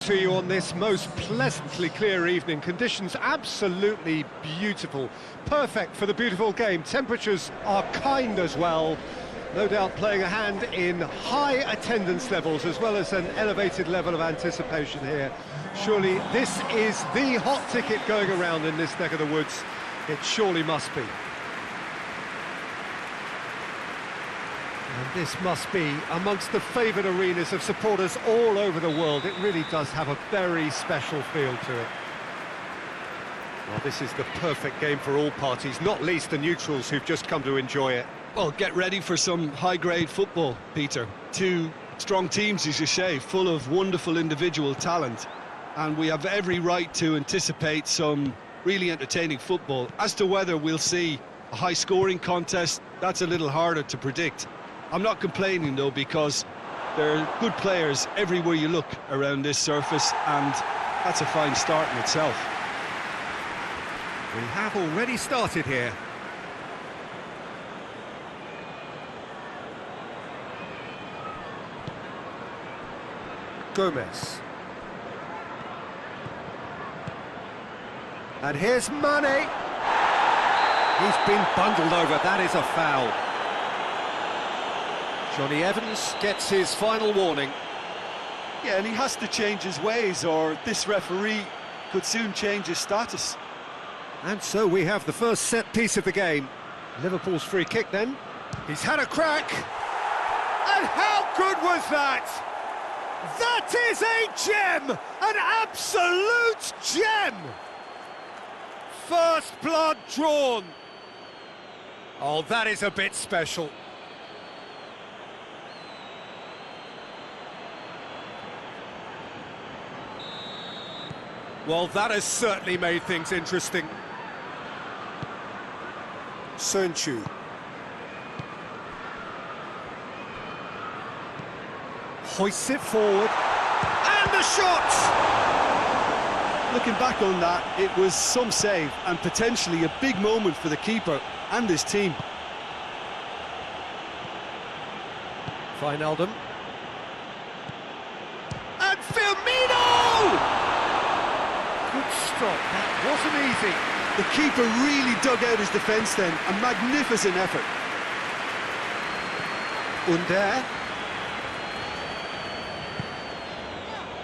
to you on this most pleasantly clear evening. Conditions absolutely beautiful, perfect for the beautiful game. Temperatures are kind as well, no doubt playing a hand in high attendance levels as well as an elevated level of anticipation here. Surely this is the hot ticket going around in this neck of the woods. It surely must be. And this must be amongst the favoured arenas of supporters all over the world. It really does have a very special feel to it. Well, this is the perfect game for all parties, not least the neutrals who've just come to enjoy it. Well, get ready for some high-grade football, Peter. Two strong teams, as you say, full of wonderful individual talent. And we have every right to anticipate some really entertaining football. As to whether we'll see a high-scoring contest, that's a little harder to predict. I'm not complaining, though, because there are good players everywhere you look around this surface, and that's a fine start in itself. We have already started here. Gomez. And here's Mane. He's been bundled over, that is a foul. Johnny Evans gets his final warning. Yeah, and he has to change his ways, or this referee could soon change his status. And so we have the first set piece of the game. Liverpool's free kick then. He's had a crack. And how good was that? That is a gem! An absolute gem! First blood drawn. Oh, that is a bit special. Well, that has certainly made things interesting. Sönchu. Hoists it forward. And the shot! Looking back on that, it was some save and potentially a big moment for the keeper and his team. Wijnaldum. And Firmino! Good stop, that wasn't easy. The keeper really dug out his defence then, a magnificent effort. Under.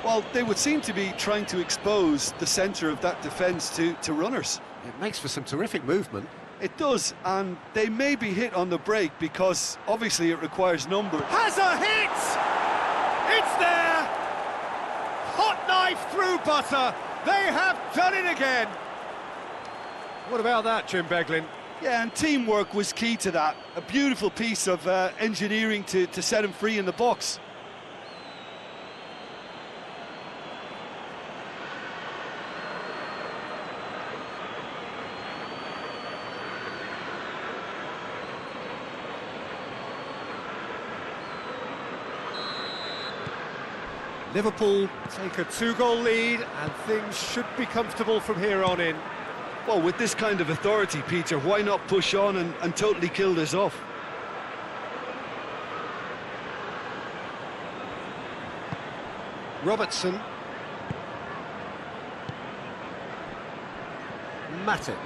Well, they would seem to be trying to expose the centre of that defence to runners. It makes for some terrific movement. It does, and they may be hit on the break because obviously it requires number. Has a hit! It's there! Hot knife through butter! They have done it again! What about that, Jim Beglin? Yeah, and teamwork was key to that. A beautiful piece of engineering to set him free in the box. Liverpool take a 2-goal lead and things should be comfortable from here on in. Well, with this kind of authority, Peter, why not push on and totally kill this off? Robertson. Matip.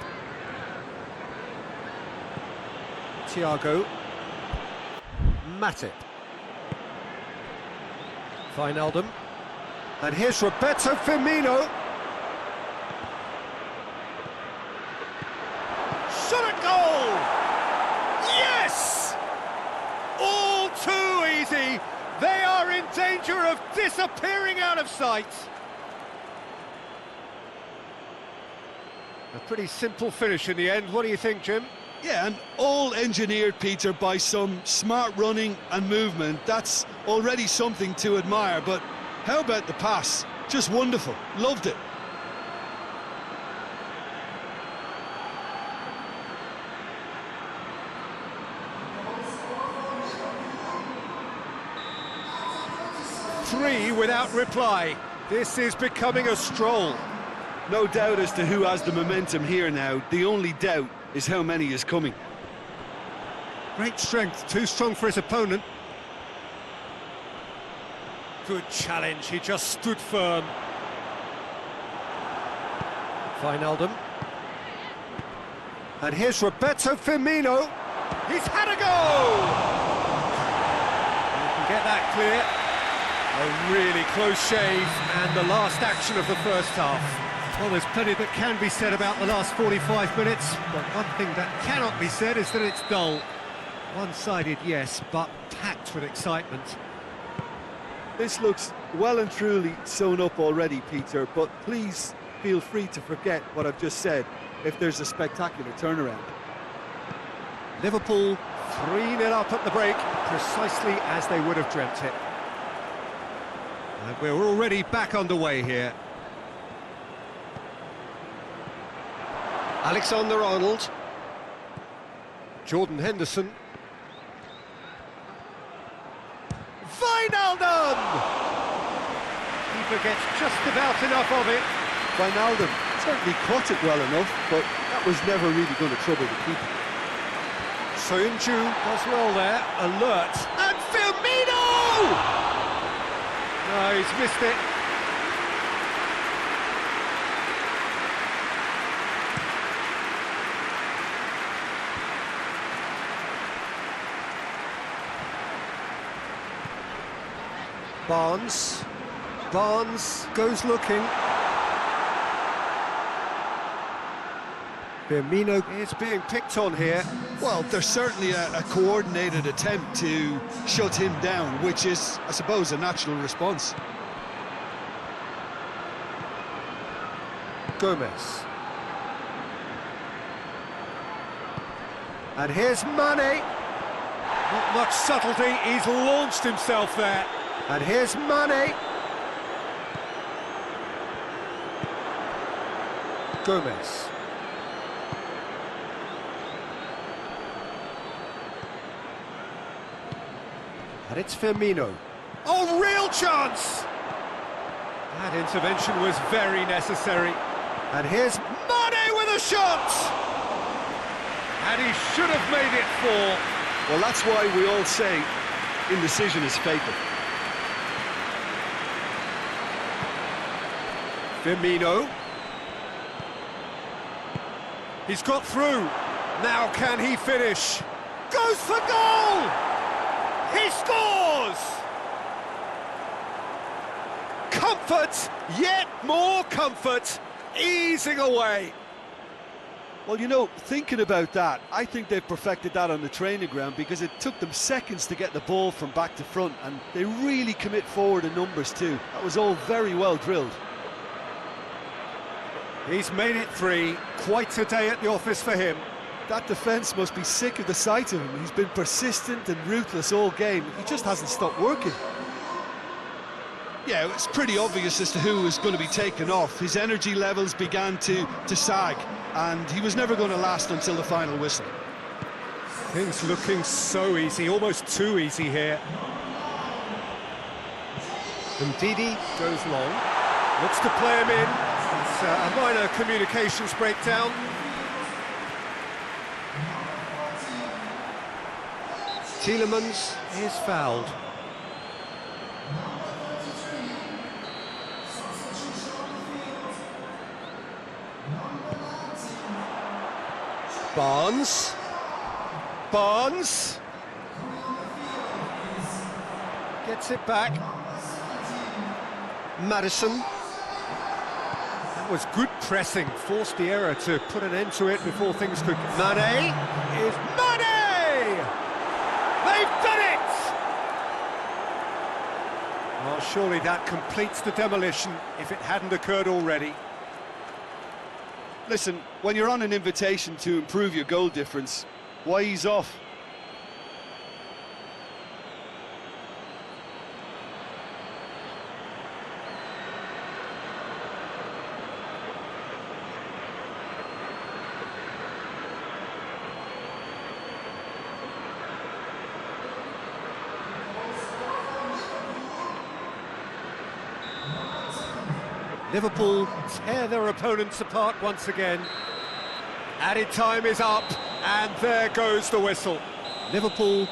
Thiago. Matip. Wijnaldum. And here's Roberto Firmino. Shot at goal! Yes! All too easy. They are in danger of disappearing out of sight. A pretty simple finish in the end. What do you think, Jim? Yeah, and all engineered, Peter, by some smart running and movement. That's already something to admire, but how about the pass? Just wonderful. Loved it. Three without reply. This is becoming a stroll. No doubt as to who has the momentum here now. The only doubt is how many is coming. Great strength, too strong for his opponent. Good challenge, he just stood firm. Wijnaldum. And here's Roberto Firmino. He's had a go! You can get that clear. A really close shave, and the last action of the first half. Well, there's plenty that can be said about the last 45 minutes, but one thing that cannot be said is that it's dull. One-sided, yes, but packed with excitement. This looks well and truly sewn up already, Peter, but please feel free to forget what I've just said if there's a spectacular turnaround. Liverpool 3-0 up at the break, precisely as they would have dreamt it. And we're already back underway here. Alexander-Arnold. Jordan Henderson. Wijnaldum! Keeper gets just about enough of it. Wijnaldum certainly caught it well enough, but that was never really going to trouble the keeper. Soyuncu does well there, alert. And Firmino! No, he's missed it. Barnes goes looking. Firmino is being picked on here. Well, there's certainly a coordinated attempt to shut him down, which is, I suppose, a natural response. Gomez. And here's Mane. Not much subtlety, he's launched himself there. And here's Mane. Gomez. And it's Firmino. Oh, real chance! That intervention was very necessary. And here's Mane with a shot! And he should have made it 4. Well, that's why we all say indecision is fatal. Firmino. He's got through. Now can he finish? Goes for goal! He scores! Comfort, yet more comfort, easing away. Well, you know, thinking about that, I think they've perfected that on the training ground because it took them seconds to get the ball from back to front, and they really commit forward in numbers too. That was all very well drilled. He's made it 3, quite a day at the office for him. That defence must be sick of the sight of him. He's been persistent and ruthless all game. He just hasn't stopped working. Yeah, it's pretty obvious as to who was going to be taken off. His energy levels began to sag, and he was never going to last until the final whistle. Things looking so easy, almost too easy here. And Didi goes long, looks to play him in. It's a minor communications breakdown. Tielemans is fouled. Barnes gets it back. Maddison. That was good pressing, forced the error to put an end to it before things could... Mane is Mane! They've done it! Well, surely that completes the demolition if it hadn't occurred already. Listen, when you're on an invitation to improve your goal difference, why ease off? Liverpool tear their opponents apart once again. Added time is up, and there goes the whistle. Liverpool